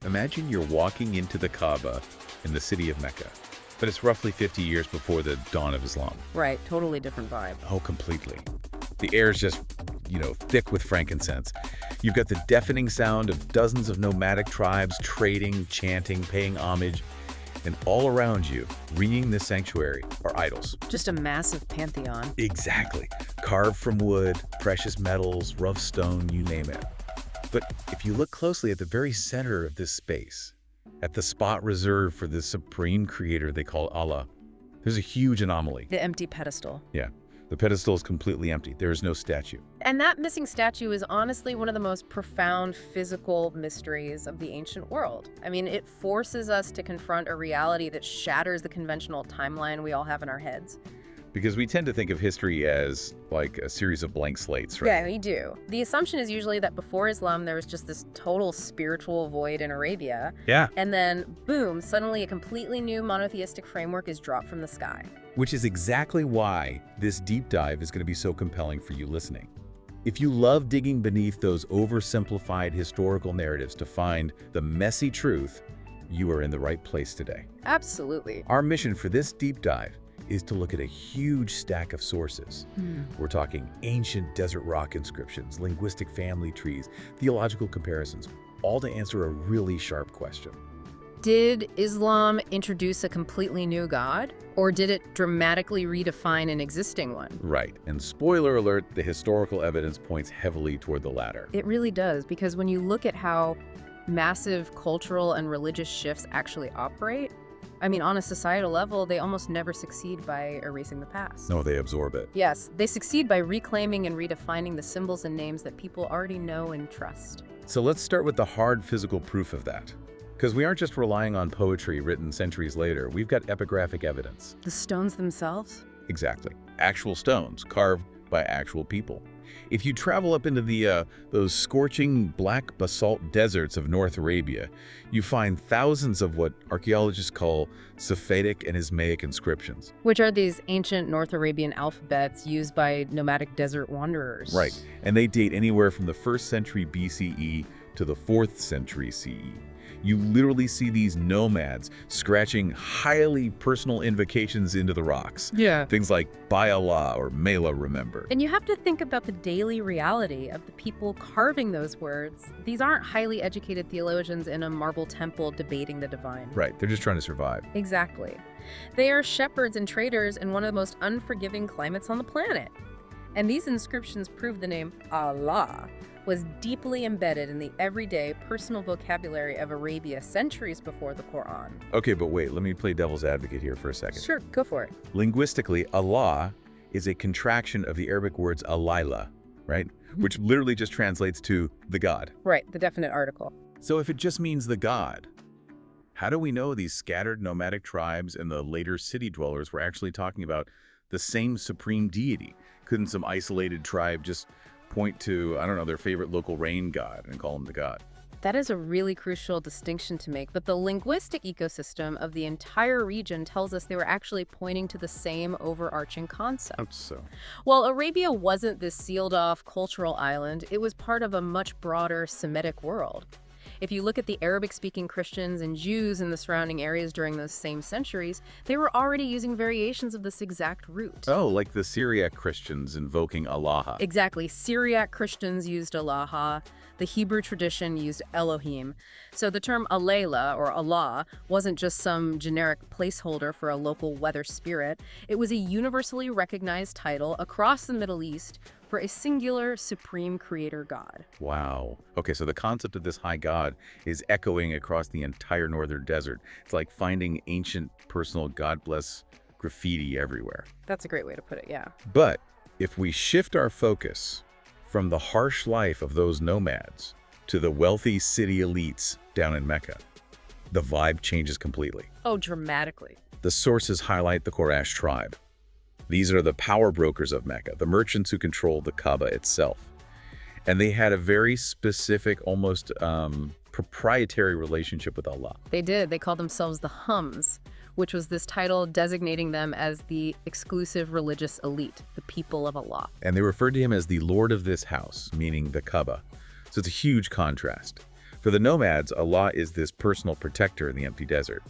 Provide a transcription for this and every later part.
Imagine you're walking into the Kaaba in the city of Mecca, but it's roughly 50 years before the dawn of Islam. Right, totally different vibe. Oh, completely. The air's just, thick with frankincense. You've got the deafening sound of dozens of nomadic tribes trading, chanting, paying homage, and all around you, ringing this sanctuary, are idols. Just a massive pantheon. Exactly. Carved from wood, precious metals, rough stone, you name it. But if you look closely at the very center of this space, at the spot reserved for the supreme creator they call Allah, there's a huge anomaly. The empty pedestal. Yeah, the pedestal is completely empty. There is no statue. And that missing statue is honestly one of the most profound physical mysteries of the ancient world. I mean, it forces us to confront a reality that shatters the conventional timeline we all have in our heads. Because we tend to think of history as like a series of blank slates, right? Yeah, we do. The assumption is usually that before Islam, there was just this total spiritual void in Arabia. Yeah. And then, boom, suddenly a completely new monotheistic framework is dropped from the sky. Which is exactly why this deep dive is going to be so compelling for you listening. If you love digging beneath those oversimplified historical narratives to find the messy truth, you are in the right place today. Absolutely. Our mission for this deep dive is to look at a huge stack of sources. We're talking ancient desert rock inscriptions, linguistic family trees, theological comparisons, all to answer a really sharp question. Did Islam introduce a completely new god, or did it dramatically redefine an existing one? Right, and spoiler alert, the historical evidence points heavily toward the latter. It really does, because when you look at how massive cultural and religious shifts actually operate, I mean, on a societal level, they almost never succeed by erasing the past. No, they absorb it. Yes, they succeed by reclaiming and redefining the symbols and names that people already know and trust. So let's start with the hard physical proof of that. Because we aren't just relying on poetry written centuries later, we've got epigraphic evidence. The stones themselves? Exactly. Actual stones carved by actual people. If you travel up into those scorching black basalt deserts of North Arabia, you find thousands of what archaeologists call Sephidic and Ismaic inscriptions. Which are these ancient North Arabian alphabets used by nomadic desert wanderers. Right, and they date anywhere from the 1st century BCE to the 4th century CE. You literally see these nomads scratching highly personal invocations into the rocks. Yeah. Things like by Allah or may Allah remember. And you have to think about the daily reality of the people carving those words. These aren't highly educated theologians in a marble temple debating the divine. Right, they're just trying to survive. Exactly. They are shepherds and traders in one of the most unforgiving climates on the planet. And these inscriptions prove the name Allah was deeply embedded in the everyday personal vocabulary of Arabia centuries before the Quran. Okay, but wait, let me play devil's advocate here for a second. Sure, go for it. Linguistically, Allah is a contraction of the Arabic words Alayla, right? Which literally just translates to the God. Right, the definite article. So if it just means the God, how do we know these scattered nomadic tribes and the later city dwellers were actually talking about the same supreme deity? Couldn't some isolated tribe just point to, I don't know, their favorite local rain god and call him the god? That is a really crucial distinction to make, but the linguistic ecosystem of the entire region tells us they were actually pointing to the same overarching concept. So, While Arabia wasn't this sealed-off cultural island, it was part of a much broader Semitic world. If you look at the Arabic-speaking Christians and Jews in the surrounding areas during those same centuries, they were already using variations of this exact root. oh, like the Syriac Christians invoking Allah. Exactly. Syriac Christians used Allah. The Hebrew tradition used Elohim. So the term Alayla, or Allah, wasn't just some generic placeholder for a local weather spirit. It was a universally recognized title across the Middle East for a singular supreme creator god. Wow. Okay, so the concept of this high god is echoing across the entire northern desert. It's like finding ancient personal God bless graffiti everywhere. That's a great way to put it, yeah. But if we shift our focus from the harsh life of those nomads to the wealthy city elites down in Mecca, the vibe changes completely. Oh, dramatically. The sources highlight the Quraysh tribe. These are the power brokers of Mecca, the merchants who controlled the Kaaba itself. And they had a very specific, almost proprietary relationship with Allah. They did. They called themselves the Hums, which was this title designating them as the exclusive religious elite, the people of Allah. And they referred to him as the Lord of this house, meaning the Kaaba. So it's a huge contrast. For For the nomads, Allah is this personal protector in the empty desert.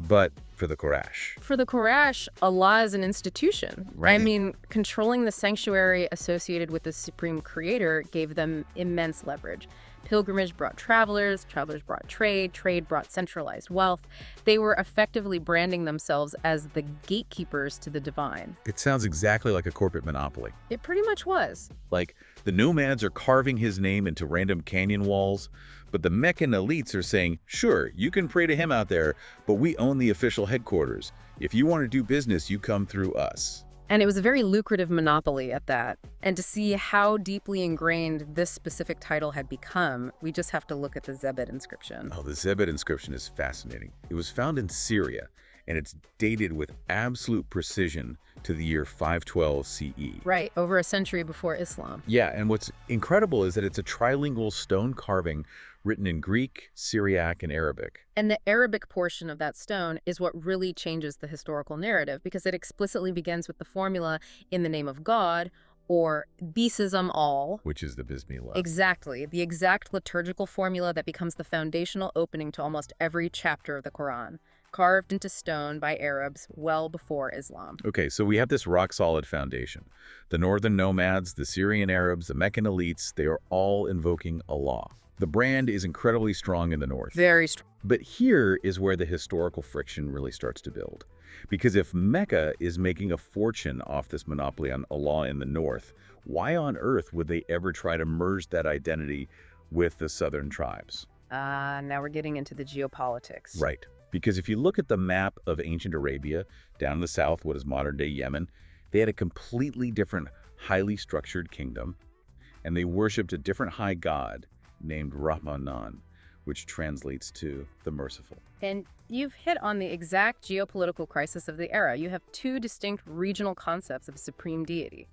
But for the Quraysh. For the Quraysh, Allah is an institution. Right. I mean, controlling the sanctuary associated with the supreme creator gave them immense leverage. Pilgrimage brought travelers, travelers brought trade, trade brought centralized wealth. They were effectively branding themselves as the gatekeepers to the divine. It sounds exactly like a corporate monopoly. It pretty much was. Like, the nomads are carving his name into random canyon walls, but the Meccan elites are saying, sure, you can pray to him out there, but we own the official headquarters. If you want to do business, you come through us. And it was a very lucrative monopoly at that. And to see how deeply ingrained this specific title had become, we just have to look at the Zebed inscription. Oh, the Zebed inscription is fascinating. It was found in Syria, and it's dated with absolute precision to the year 512 CE. Right, over a century before Islam. Yeah, and what's incredible is that it's a trilingual stone carving written in Greek, Syriac, and Arabic. And the Arabic portion of that stone is what really changes the historical narrative, because it explicitly begins with the formula "in the name of God," or Bismillah all. Which is the Bismillah. Exactly. The exact liturgical formula that becomes the foundational opening to almost every chapter of the Quran, carved into stone by Arabs well before Islam. Okay, so we have this rock-solid foundation. The northern nomads, the Syrian Arabs, the Meccan elites, they are all invoking Allah. The brand is incredibly strong in the north. Very strong. But here is where the historical friction really starts to build. Because if Mecca is making a fortune off this monopoly on Allah in the north, why on earth would they ever try to merge that identity with the southern tribes? Now we're getting into the geopolitics. Right. Because if you look at the map of ancient Arabia, down in the south, what is modern-day Yemen, they had a completely different, highly structured kingdom, and they worshipped a different high god named Rahmanan, which translates to the merciful. And you've hit on the exact geopolitical crisis of the era. You have two distinct regional concepts of supreme deity,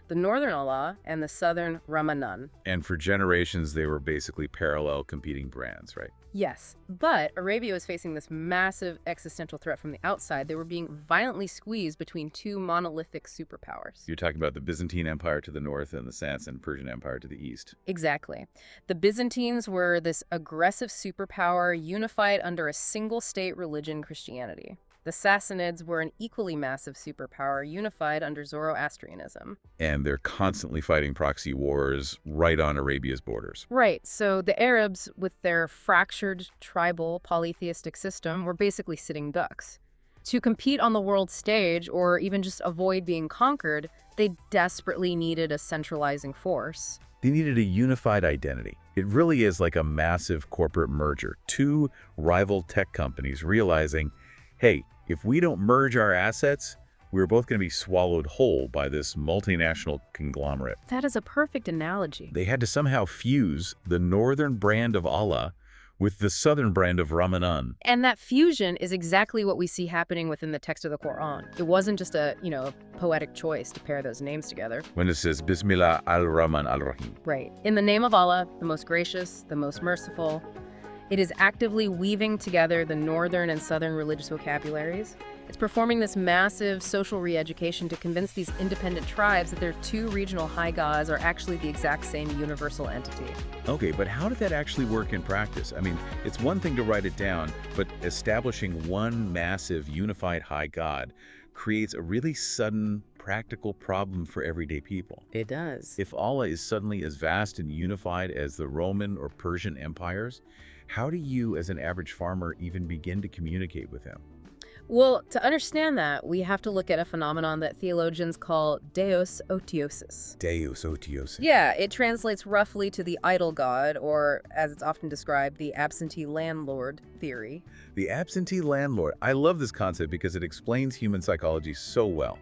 the northern Allah and the southern Rahmanan. And for generations, they were basically parallel competing brands, right? Yes, but Arabia was facing this massive existential threat from the outside. They were being violently squeezed between two monolithic superpowers. You're talking about the Byzantine Empire to the north and the Sassanid Persian Empire to the east. Exactly. The Byzantines were this aggressive superpower unified under a single-state religion, Christianity. The Sassanids were an equally massive superpower unified under Zoroastrianism. And they're constantly fighting proxy wars right on Arabia's borders. Right, so the Arabs, with their fractured, tribal, polytheistic system, were basically sitting ducks. To compete on the world stage, or even just avoid being conquered, they desperately needed a centralizing force. They needed a unified identity. It really is like a massive corporate merger. Two rival tech companies realizing, hey, if we don't merge our assets, we're both going to be swallowed whole by this multinational conglomerate. That is a perfect analogy. They had to somehow fuse the northern brand of Allah with the southern brand of Rahmanan. And that fusion is exactly what we see happening within the text of the Quran. It wasn't just a poetic choice to pair those names together. When it says Bismillah al-Rahman al-Rahim. Right. In the name of Allah, the most gracious, the most merciful. It is actively weaving together the northern and southern religious vocabularies. It's performing this massive social re-education to convince these independent tribes that their two regional high gods are actually the exact same universal entity. Okay, but how did that actually work in practice? I mean, it's one thing to write it down, but establishing one massive unified high god creates a really sudden practical problem for everyday people. It does. If Allah is suddenly as vast and unified as the Roman or Persian empires, how do you, as an average farmer, even begin to communicate with him? Well, to understand that, we have to look at a phenomenon that theologians call Deus otiosis. Deus otiosis. Yeah, it translates roughly to the idol god, or as it's often described, the absentee landlord theory. The absentee landlord. I love this concept because it explains human psychology so well.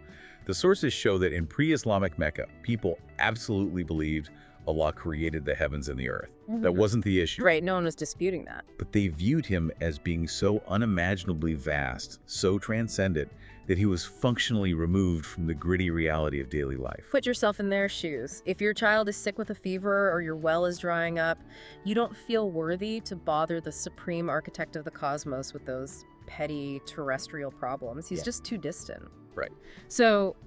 The sources show that in pre-Islamic Mecca, people absolutely believed Allah created the heavens and the earth. That wasn't the issue. Right, no one was disputing that. But they viewed him as being so unimaginably vast, so transcendent, that he was functionally removed from the gritty reality of daily life. Put yourself in their shoes. If your child is sick with a fever or your well is drying up, you don't feel worthy to bother the supreme architect of the cosmos with those petty terrestrial problems. He's just too distant. Right. So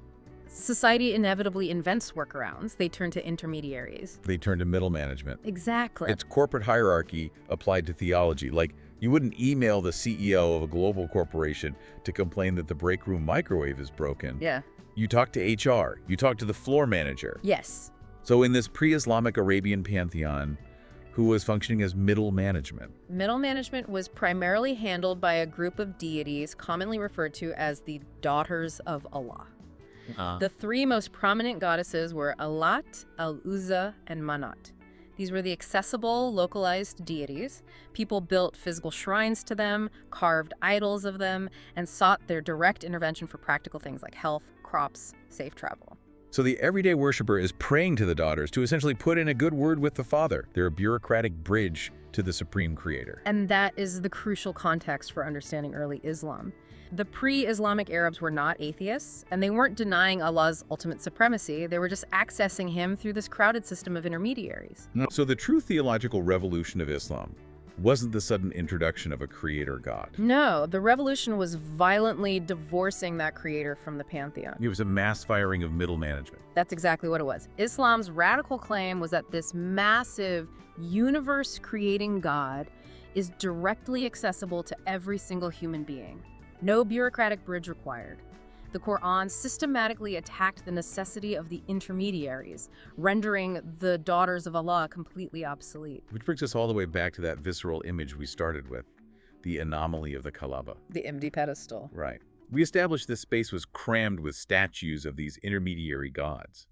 society inevitably invents workarounds. They turn to intermediaries. They turn to middle management. Exactly. It's corporate hierarchy applied to theology. Like, you wouldn't email the CEO of a global corporation to complain that the break room microwave is broken. Yeah. You talk to HR. You talk to the floor manager. Yes. So in this pre-Islamic Arabian pantheon, who was functioning as middle management? Middle management was primarily handled by a group of deities commonly referred to as the Daughters of Allah. The three most prominent goddesses were Alat, Al-Uzza, and Manat. These were the accessible, localized deities. People built physical shrines to them, carved idols of them, and sought their direct intervention for practical things like health, crops, safe travel. So the everyday worshiper is praying to the daughters to essentially put in a good word with the father. They're a bureaucratic bridge to the supreme creator. And that is the crucial context for understanding early Islam. The pre-Islamic Arabs were not atheists, and they weren't denying Allah's ultimate supremacy. They were just accessing him through this crowded system of intermediaries. So the true theological revolution of Islam wasn't the sudden introduction of a creator god. No, the revolution was violently divorcing that creator from the pantheon. It was a mass firing of middle management. That's exactly what it was. Islam's radical claim was that this massive, universe-creating God is directly accessible to every single human being. No bureaucratic bridge required. The Quran systematically attacked the necessity of the intermediaries, rendering the Daughters of Allah completely obsolete. Which brings us all the way back to that visceral image we started with, the anomaly of the Kaaba. The empty pedestal. Right. We established this space was crammed with statues of these intermediary gods.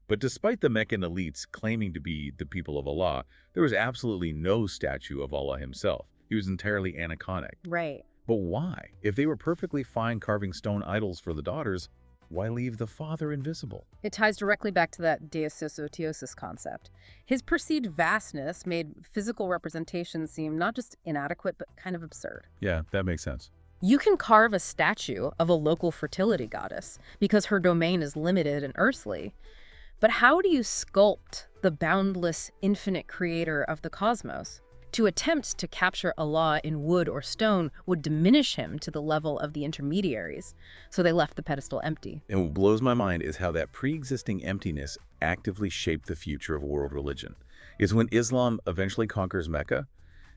But despite the Meccan elites claiming to be the people of Allah, there was absolutely no statue of Allah himself. He was entirely aniconic. Right. But why? If they were perfectly fine carving stone idols for the daughters, why leave the father invisible? It ties directly back to that deisosotiosis concept. His perceived vastness made physical representation seem not just inadequate, but kind of absurd. Yeah, that makes sense. You can carve a statue of a local fertility goddess because her domain is limited and earthly. But how do you sculpt the boundless, infinite creator of the cosmos? To attempt to capture Allah in wood or stone would diminish him to the level of the intermediaries, so they left the pedestal empty. And what blows my mind is how that pre-existing emptiness actively shaped the future of world religion. Is when Islam eventually conquers Mecca,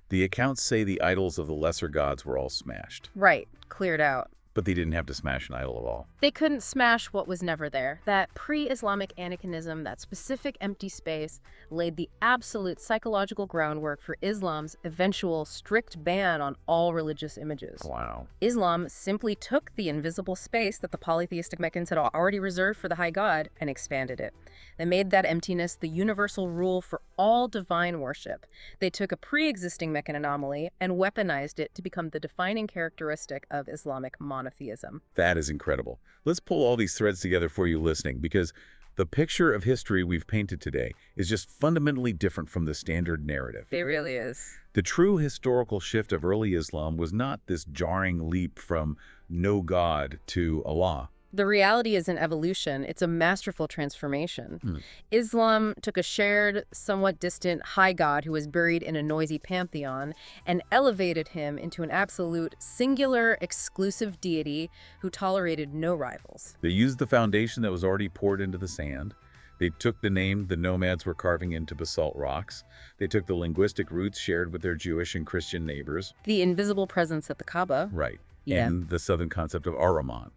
the accounts say the idols of the lesser gods were all smashed. Right, cleared out. But they didn't have to smash an idol at all. They couldn't smash what was never there. That pre-Islamic aniconism, that specific empty space, laid the absolute psychological groundwork for Islam's eventual strict ban on all religious images. Wow. Islam simply took the invisible space that the polytheistic Meccans had already reserved for the high god and expanded it. They made that emptiness the universal rule for all divine worship. They took a pre-existing Meccan anomaly and weaponized it to become the defining characteristic of Islamic monotheism. That is incredible. Let's pull all these threads together for you listening, because the picture of history we've painted today is just fundamentally different from the standard narrative. It really is. The true historical shift of early Islam was not this jarring leap from no God to Allah. The reality is an evolution. It's a masterful transformation. Islam took a shared, somewhat distant high god who was buried in a noisy pantheon and elevated him into an absolute, singular, exclusive deity who tolerated no rivals. They used the foundation that was already poured into the sand. They took the name the nomads were carving into basalt rocks. They took the linguistic roots shared with their Jewish and Christian neighbors. The invisible presence at the Kaaba. Right. Yeah. And the southern concept of Ar-Rahman.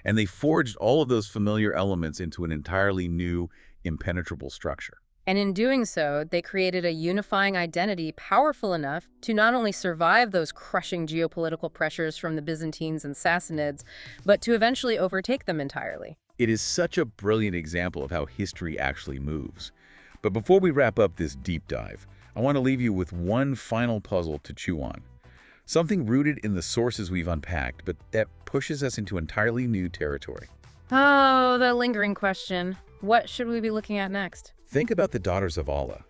And they forged all of those familiar elements into an entirely new, impenetrable structure. And in doing so, they created a unifying identity powerful enough to not only survive those crushing geopolitical pressures from the Byzantines and Sassanids, but to eventually overtake them entirely. It is such a brilliant example of how history actually moves. But before we wrap up this deep dive, I want to leave you with one final puzzle to chew on. Something rooted in the sources we've unpacked, but that pushes us into entirely new territory. Oh, the lingering question. What should we be looking at next? Think about the daughters of Allah.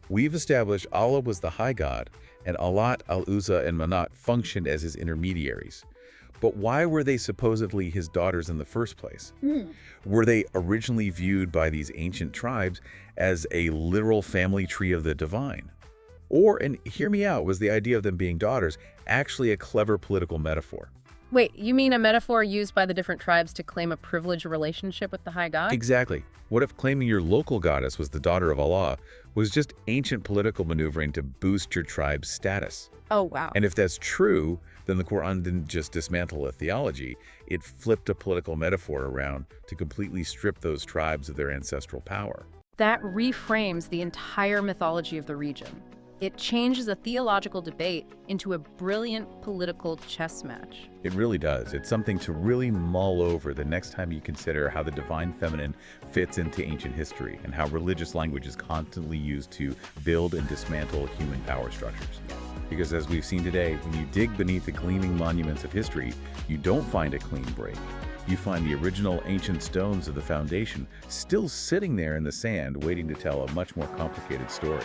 We've established Allah was the high god, and Alat, Al-Uzza, and Manat functioned as his intermediaries. But why were they supposedly his daughters in the first place? Were they originally viewed by these ancient tribes as a literal family tree of the divine? Or, and hear me out, was the idea of them being daughters actually a clever political metaphor? Wait, you mean a metaphor used by the different tribes to claim a privileged relationship with the high god? Exactly. What if claiming your local goddess was the daughter of Allah was just ancient political maneuvering to boost your tribe's status? Oh, wow. And if that's true, then the Quran didn't just dismantle a theology, it flipped a political metaphor around to completely strip those tribes of their ancestral power. That reframes the entire mythology of the region. It changes a theological debate into a brilliant political chess match. It really does. It's something to really mull over the next time you consider how the divine feminine fits into ancient history and how religious language is constantly used to build and dismantle human power structures. Because as we've seen today, when you dig beneath the gleaming monuments of history, you don't find a clean break. You find the original ancient stones of the foundation still sitting there in the sand waiting to tell a much more complicated story.